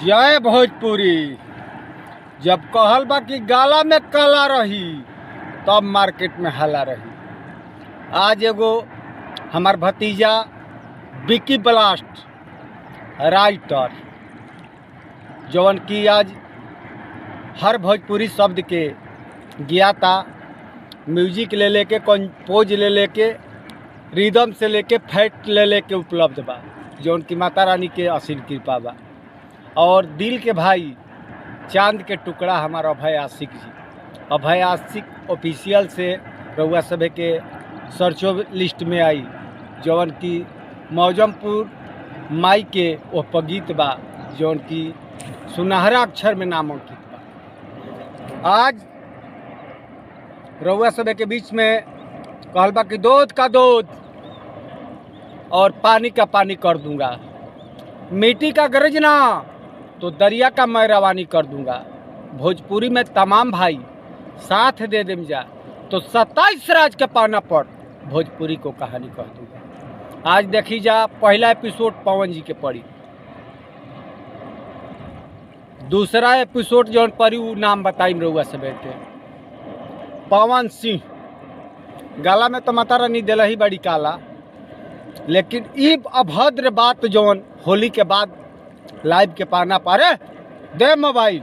जय भोजपुरी। जब कहल बा कि गाला में काला रही तब मार्केट में हला रही। आज एगो हमार भतीजा विकी ब्लास्ट राइटर जवन की आज हर भोजपुरी शब्द के ज्ञाता, म्यूजिक ले लेके, कंपोज ले लेके, रिदम से लेके फैक्ट ले लेके उपलब्ध बा, जौन की माता रानी के असीम कृपा बा। और दिल के भाई चांद के टुकड़ा हमारा अभय आशिक जी, अभय आशिक ऑफिशियल से रउआ सभे के सर्चो लिस्ट में आई, जौन की मौजमपुर माई के ओह गीत बा, जौन की सुनहरा अक्षर में नामांकित बा। आज रउआ सभे के बीच में कहल बा कि दूध का दूध और पानी का पानी कर दूंगा, मिट्टी का गरजना तो दरिया का मैं रवानी कर दूंगा। भोजपुरी में तमाम भाई साथ दे देम जा तो 27 राज के पाना पर भोजपुरी को कहानी कह दूंगा। आज देखी जा पहला एपिसोड पवन जी के पड़ी, दूसरा एपिसोड जौन पड़ी उ नाम बताई रउआ सब के पवन सिंह। गाला में तो माता रानी दिला ही बड़ी काला, लेकिन ई अभद्र बात जौन होली के बाद लाइव के पाना पारे दे मोबाइल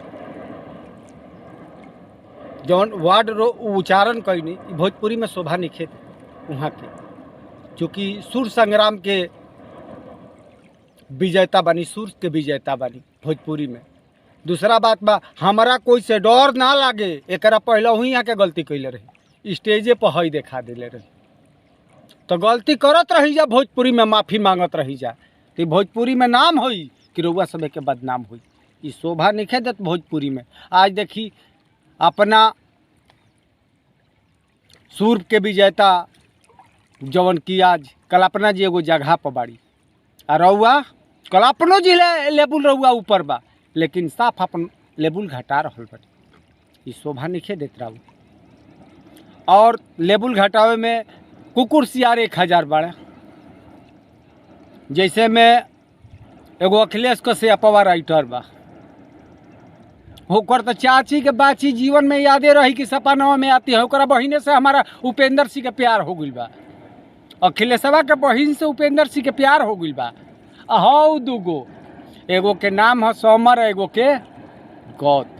जौन वर्ड रो उच्चारण कैनी भोजपुरी में शोभा निखे वहाँ के, चूँकि सुर संग्राम के विजेता बनी, सुर के विजेता बनी भोजपुरी में। दूसरा बात बा, हमारा कोई से डर ना लागे, एकरा पहले वही यहाँ के गलती कैले रही, स्टेजे पर हई देखा दिले रही, तो गलती करत रही जा, भोजपुरी में माफ़ी मांगत रही जा, तो भोजपुरी में नाम होई कि रउआ सभे के बदनाम हुई। ये शोभा नहीं देत भोजपुरी में। आज देखी अपना सुर के विजेता जवन की आज कल्पना जी एगो जगह पर बाड़ी, आ रउआ कल्पनो जी लेबुल रउआ ऊपर बा, लेकिन साफ अपन लेबुल घटा रहल बाड़ी। ये शोभा नहीं देत रहू। और लेबुल घटावे में कुकुर सियार 1000 बाड़ा। जैसे में एगो अखिलेश कश्यपवा राइटर बा, होकर तो चाची के बाची जीवन में यादे रही कि सपनवा में आती है। ओकरा बहिने से हमारा उपेंद्र सिंह के प्यार हो गई बा, अखिलेशवा के बहिन से उपेंद्र सिंह के प्यार हो गई बा। हौ दूगो, एगो के नाम है समर, एगो के गौत।